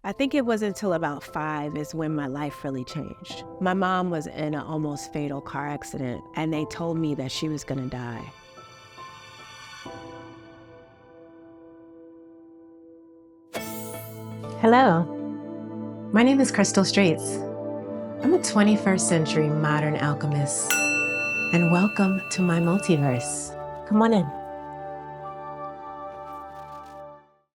I think it wasn't until about 5 is when my life really changed. My mom was in an almost fatal car accident, and they told me that she was gonna die. Hello, my name is Crystal Straits. I'm a 21st century modern alchemist, and welcome to my multiverse. Come on in.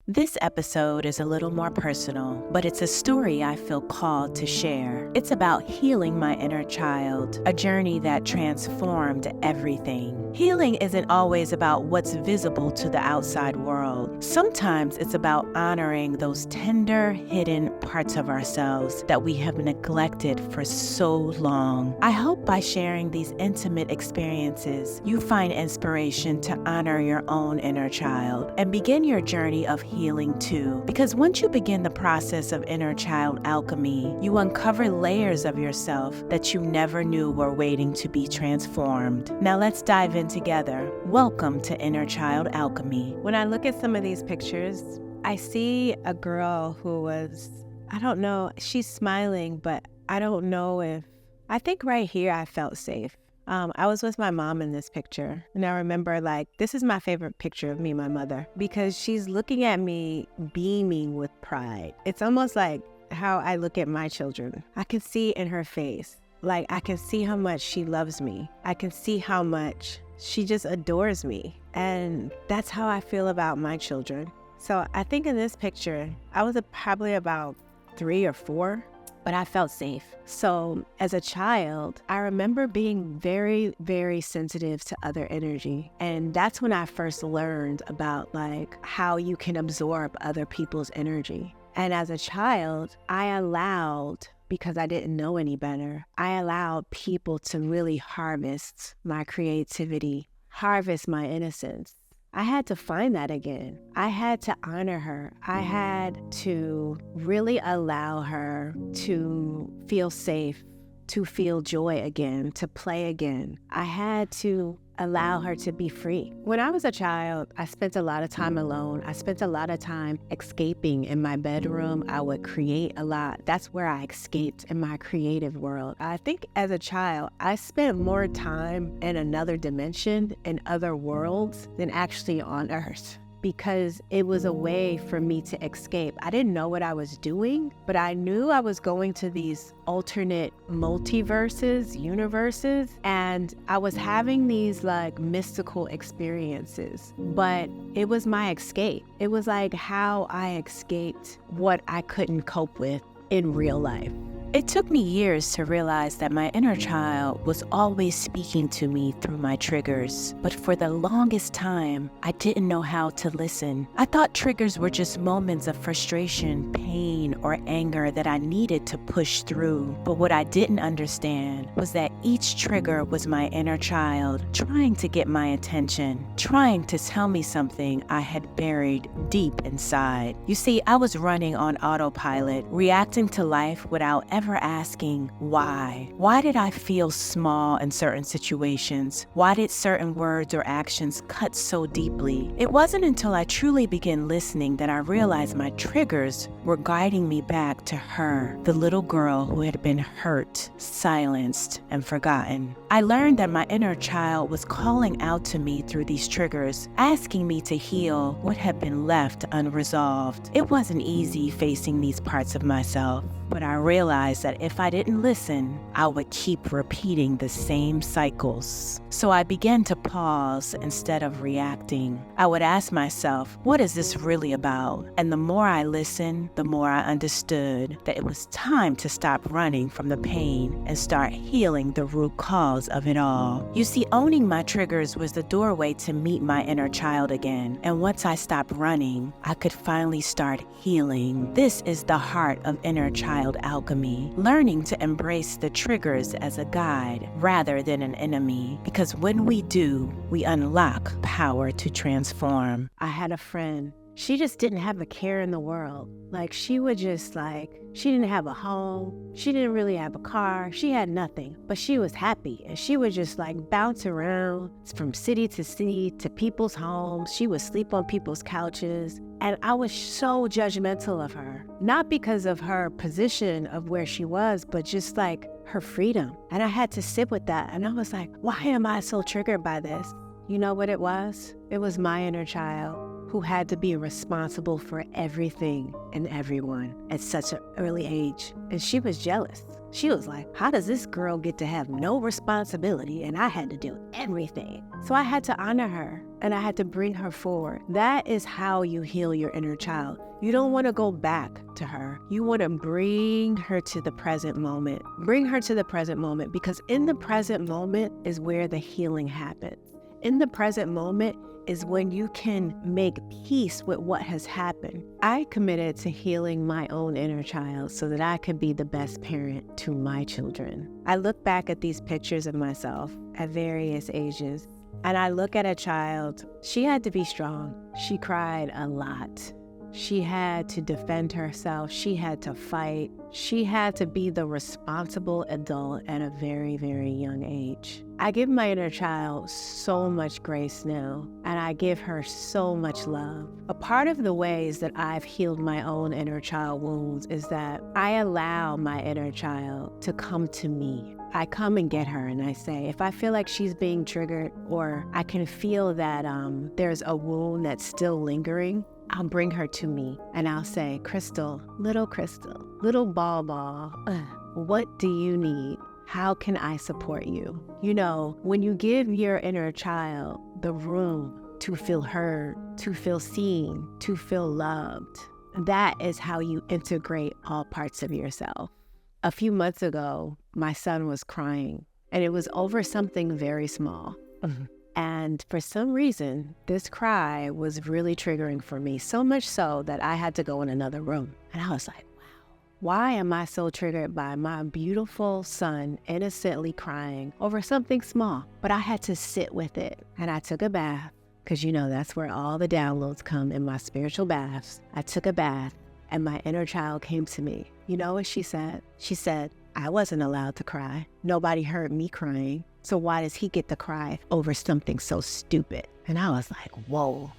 This episode is a little more personal, but it's a story I feel called to share. It's about healing my inner child, a journey that transformed everything. Healing isn't always about what's visible to the outside world. Sometimes it's about honoring those tender, hidden parts of ourselves that we have neglected for so long. I hope by sharing these intimate experiences, you find inspiration to honor your own inner child and begin your journey of healing too. Because once you begin the process of inner child alchemy, you uncover layers of yourself that you never knew were waiting to be transformed. Now let's dive in together. Welcome to Inner Child Alchemy. When I look at some of these pictures, I see a girl who was, I don't know, she's smiling, but I don't know if, I think right here I felt safe. I was with my mom in this picture, and I remember this is my favorite picture of me and my mother because she's looking at me beaming with pride. It's almost like how I look at my children. I can see in her face, I can see how much she loves me. I can see how much she just adores me. And that's how I feel about my children. So I think in this picture, I was probably about 3 or 4. But I felt safe. So as a child, I remember being very, very sensitive to other energy. And that's when I first learned about how you can absorb other people's energy. And as a child, I allowed, because I didn't know any better, I allowed people to really harvest my creativity, harvest my innocence. I had to find that again. I had to honor her. I had to really allow her to feel safe, to feel joy again, to play again. I had to allow her to be free. When I was a child, I spent a lot of time alone. I spent a lot of time escaping in my bedroom. I would create a lot. That's where I escaped in my creative world. I think as a child, I spent more time in another dimension, in other worlds, than actually on Earth, because it was a way for me to escape. I didn't know what I was doing, but I knew I was going to these alternate multiverses, universes, and I was having these mystical experiences. But it was my escape. It was how I escaped what I couldn't cope with in real life. It took me years to realize that my inner child was always speaking to me through my triggers, but for the longest time, I didn't know how to listen. I thought triggers were just moments of frustration, pain, or anger that I needed to push through. But what I didn't understand was that each trigger was my inner child trying to get my attention, trying to tell me something I had buried deep inside. You see, I was running on autopilot, reacting to life without ever asking why. Why did I feel small in certain situations? Why did certain words or actions cut so deeply? It wasn't until I truly began listening that I realized my triggers were guiding me back to her, the little girl who had been hurt, silenced, and forgotten. I learned that my inner child was calling out to me through these triggers, asking me to heal what had been left unresolved. It wasn't easy facing these parts of myself, but I realized that if I didn't listen, I would keep repeating the same cycles. So I began to pause instead of reacting. I would ask myself, what is this really about? And the more I listened, the more I understood that it was time to stop running from the pain and start healing the root cause of it all. You see, owning my triggers was the doorway to meet my inner child again. And once I stopped running, I could finally start healing. This is the heart of inner child alchemy, learning to embrace the triggers as a guide rather than an enemy. Because when we do, we unlock power to transform. I had a friend. she just didn't have a care in the world. Like, she would just she didn't have a home. She didn't really have a car. She had nothing, but she was happy. And she would just bounce around from city to people's homes. She would sleep on people's couches. And I was so judgmental of her, not because of her position of where she was, but just her freedom. And I had to sit with that. And I was like, why am I so triggered by this? You know what it was? It was my inner child who had to be responsible for everything and everyone at such an early age. And she was jealous. She was like, how does this girl get to have no responsibility and I had to do everything? So I had to honor her and I had to bring her forward. That is how you heal your inner child. You don't want to go back to her. You want to bring her to the present moment. Bring her to the present moment, because in the present moment is where the healing happens. In the present moment is when you can make peace with what has happened. I committed to healing my own inner child so that I could be the best parent to my children. I look back at these pictures of myself at various ages, and I look at a child. She had to be strong. She cried a lot. She had to defend herself. She had to fight. She had to be the responsible adult at a very, very young age. I give my inner child so much grace now, and I give her so much love. A part of the ways that I've healed my own inner child wounds is that I allow my inner child to come to me. I come and get her and I say, if I feel like she's being triggered, or I can feel that there's a wound that's still lingering, I'll bring her to me and I'll say, Crystal, little ball, what do you need? How can I support you? You know, when you give your inner child the room to feel heard, to feel seen, to feel loved, that is how you integrate all parts of yourself. A few months ago, my son was crying, and it was over something very small. And for some reason, this cry was really triggering for me, so much so that I had to go in another room. And I was like, wow, why am I so triggered by my beautiful son innocently crying over something small? But I had to sit with it. And I took a bath, because you know that's where all the downloads come, in my spiritual baths. I took a bath, and my inner child came to me. You know what she said? She said, I wasn't allowed to cry. Nobody heard me crying. So why does he get to cry over something so stupid? And I was like, whoa.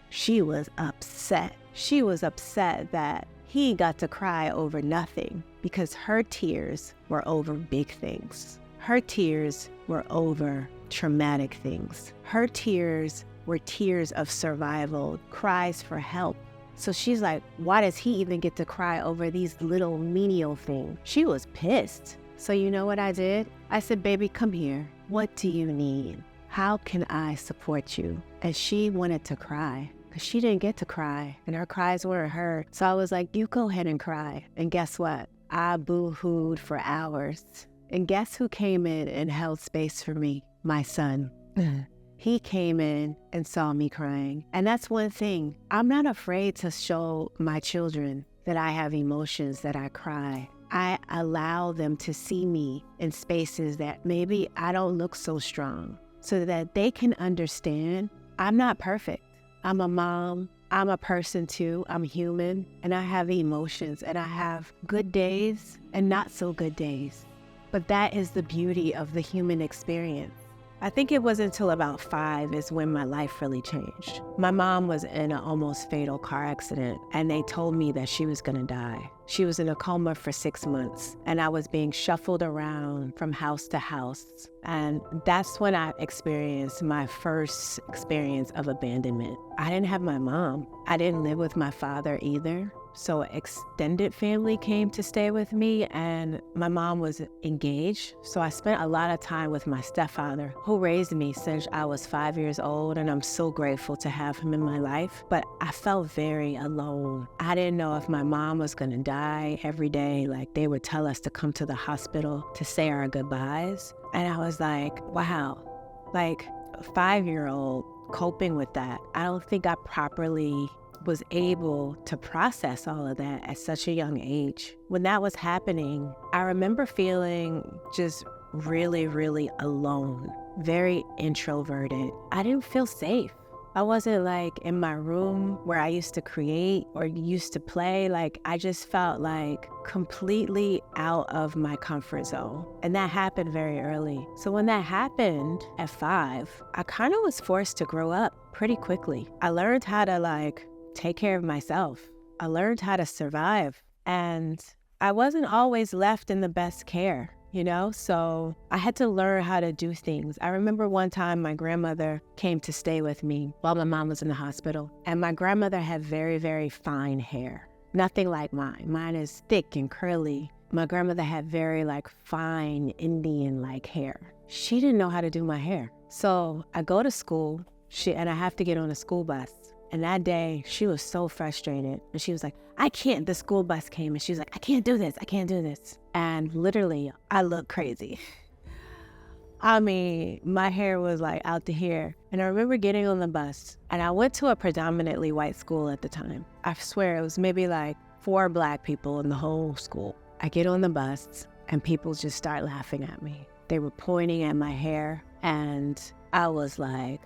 She was upset. She was upset that he got to cry over nothing, because her tears were over big things. Her tears were over traumatic things. Her tears were tears of survival, cries for help. So she's like, why does he even get to cry over these little menial things? She was pissed. So you know what I did? I said, baby, come here. What do you need? How can I support you? And she wanted to cry, because she didn't get to cry, and her cries weren't heard. So I was like, you go ahead and cry. And guess what? I boo-hooed for hours. And guess who came in and held space for me? My son. He came in and saw me crying. And that's one thing. I'm not afraid to show my children that I have emotions, that I cry. I allow them to see me in spaces that maybe I don't look so strong, so that they can understand I'm not perfect. I'm a mom. I'm a person too. I'm human, and I have emotions, and I have good days and not so good days. But that is the beauty of the human experience. I think it wasn't until about 5 is when my life really changed. My mom was in an almost fatal car accident, and they told me that she was gonna die. She was in a coma for 6 months, and I was being shuffled around from house to house. And that's when I experienced my first experience of abandonment. I didn't have my mom. I didn't live with my father either. So extended family came to stay with me, and my mom was engaged. So I spent a lot of time with my stepfather, who raised me since I was 5 years old, and I'm so grateful to have him in my life. But I felt very alone. I didn't know if my mom was gonna die every day. Like, they would tell us to come to the hospital to say our goodbyes. And I was like, wow, like a 5-year-old coping with that. I don't think I properly was able to process all of that at such a young age. When that was happening, I remember feeling just really, really alone, very introverted. I didn't feel safe. I wasn't like in my room where I used to create or used to play. Like I just felt like completely out of my comfort zone. And that happened very early. So when that happened at 5, I kind of was forced to grow up pretty quickly. I learned how to like take care of myself. I learned how to survive. And I wasn't always left in the best care, you know? So I had to learn how to do things. I remember one time my grandmother came to stay with me while my mom was in the hospital. And my grandmother had very, very fine hair. Nothing like mine. Mine is thick and curly. My grandmother had very like fine Indian-like hair. She didn't know how to do my hair. So I go to school and I have to get on a school bus. And that day, she was so frustrated. And she was like, I can't. The school bus came and she was like, I can't do this. I can't do this. And literally, I looked crazy. I mean, my hair was like out to here. And I remember getting on the bus. And I went to a predominantly white school at the time. I swear it was maybe like 4 Black people in the whole school. I get on the bus and people just start laughing at me. They were pointing at my hair. And I was like,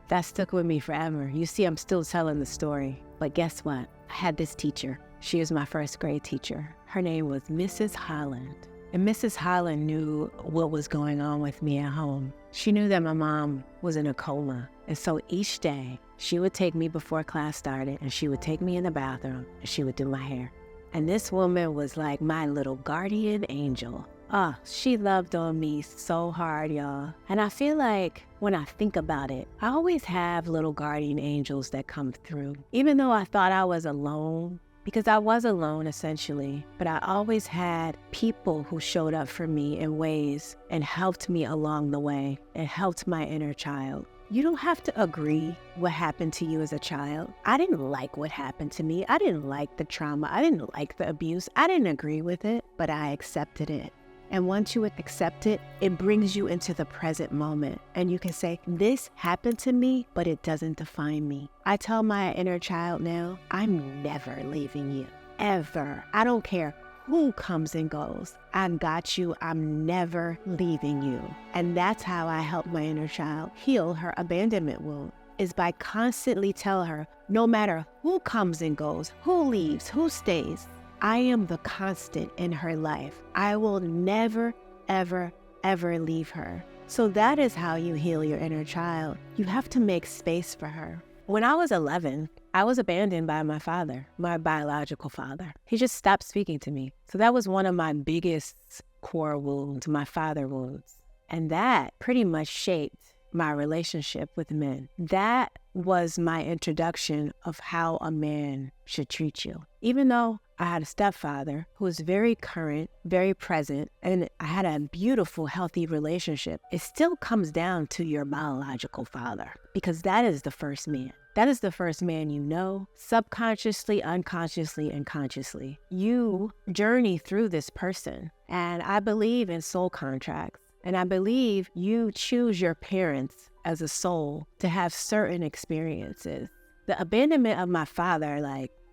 that stuck with me forever. You see, I'm still telling the story. But guess what? I had this teacher. She was my first grade teacher. Her name was Mrs. Holland. And Mrs. Holland knew what was going on with me at home. She knew that my mom was in a coma. And so each day, she would take me before class started and she would take me in the bathroom and she would do my hair. And this woman was like my little guardian angel. Oh, she loved on me so hard, y'all. And I feel like when I think about it, I always have little guardian angels that come through. Even though I thought I was alone, because I was alone essentially, but I always had people who showed up for me in ways and helped me along the way and helped my inner child. You don't have to agree what happened to you as a child. I didn't like what happened to me. I didn't like the trauma. I didn't like the abuse. I didn't agree with it, but I accepted it. And once you accept it, it brings you into the present moment. And you can say, this happened to me, but it doesn't define me. I tell my inner child now, I'm never leaving you, ever. I don't care who comes and goes. I got you. I'm never leaving you. And that's how I help my inner child heal her abandonment wound, is by constantly tell her, no matter who comes and goes, who leaves, who stays, I am the constant in her life. I will never, ever, ever leave her. So that is how you heal your inner child. You have to make space for her. When I was 11, I was abandoned by my father, my biological father. He just stopped speaking to me. So that was one of my biggest core wounds, my father wounds. And that pretty much shaped my relationship with men. That was my introduction of how a man should treat you. Even though I had a stepfather who was very current, very present, and I had a beautiful, healthy relationship, it still comes down to your biological father, because that is the first man. That is the first man you know, subconsciously, unconsciously, and consciously. You journey through this person, and I believe in soul contracts. And I believe you choose your parents as a soul to have certain experiences. The abandonment of my father,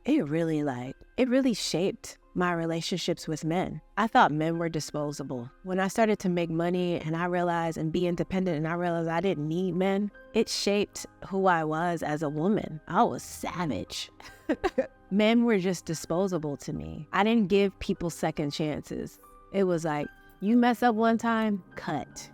it really shaped my relationships with men. I thought men were disposable. When I started to make money and I realized and be independent and I realized I didn't need men, it shaped who I was as a woman. I was savage. Men were just disposable to me. I didn't give people second chances. It was like, you mess up one time, cut.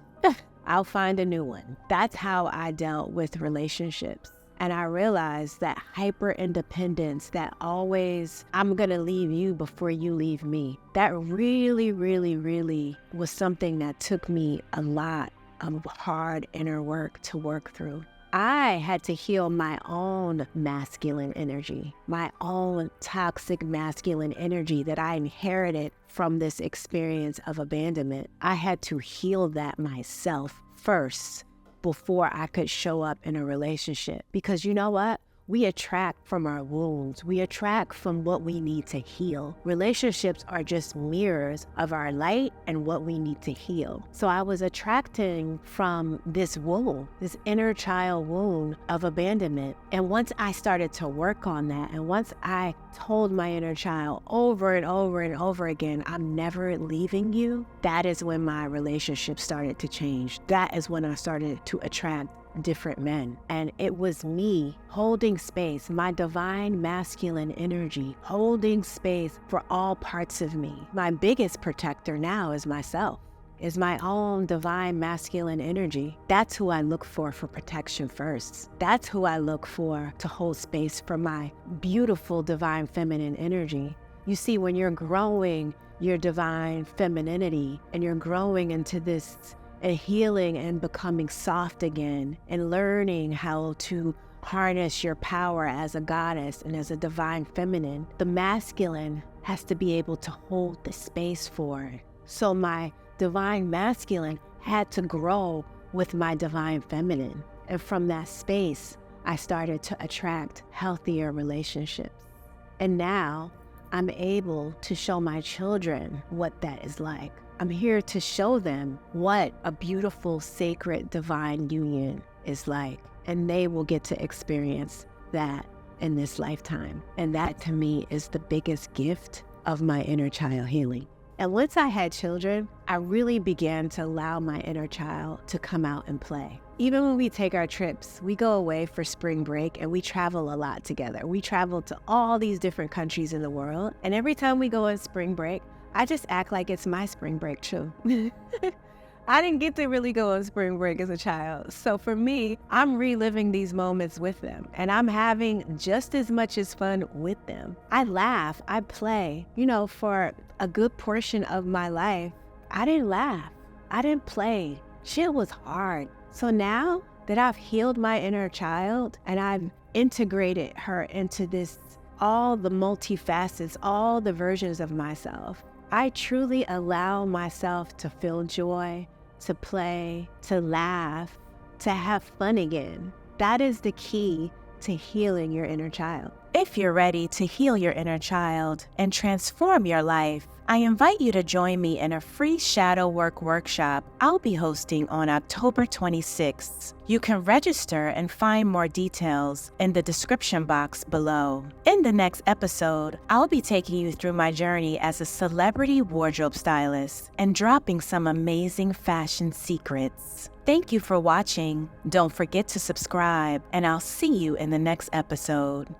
I'll find a new one. That's how I dealt with relationships. And I realized that hyper independence, that always, I'm gonna leave you before you leave me. That really, really, really was something that took me a lot of hard inner work to work through. I had to heal my own masculine energy, my own toxic masculine energy that I inherited from this experience of abandonment. I had to heal that myself first before I could show up in a relationship. Because you know what? We attract from our wounds. We attract from what we need to heal. Relationships are just mirrors of our light and what we need to heal. So I was attracting from this wound, this inner child wound of abandonment. And once I started to work on that, and once I told my inner child over and over and over again, I'm never leaving you, that is when my relationship started to change. That is when I started to attract different men. And it was me holding space, my divine masculine energy, holding space for all parts of me. My biggest protector now is myself, is my own divine masculine energy. That's who I look for protection first. That's who I look for to hold space for my beautiful divine feminine energy. You see, when you're growing your divine femininity and you're growing into this and healing and becoming soft again and learning how to harness your power as a goddess and as a divine feminine, the masculine has to be able to hold the space for it. So my divine masculine had to grow with my divine feminine. And from that space, I started to attract healthier relationships. And now I'm able to show my children what that is like. I'm here to show them what a beautiful, sacred, divine union is like. And they will get to experience that in this lifetime. And that to me is the biggest gift of my inner child healing. And once I had children, I really began to allow my inner child to come out and play. Even when we take our trips, we go away for spring break and we travel a lot together. We travel to all these different countries in the world. And every time we go on spring break, I just act like it's my spring break too. I didn't get to really go on spring break as a child. So for me, I'm reliving these moments with them and I'm having just as much as fun with them. I laugh, I play. For a good portion of my life, I didn't laugh, I didn't play. Shit was hard. So now that I've healed my inner child and I've integrated her into this, all the multifacets, all the versions of myself, I truly allow myself to feel joy, to play, to laugh, to have fun again. That is the key to healing your inner child. If you're ready to heal your inner child and transform your life, I invite you to join me in a free shadow work workshop I'll be hosting on October 26th. You can register and find more details in the description box below. In the next episode, I'll be taking you through my journey as a celebrity wardrobe stylist and dropping some amazing fashion secrets. Thank you for watching. Don't forget to subscribe, and I'll see you in the next episode.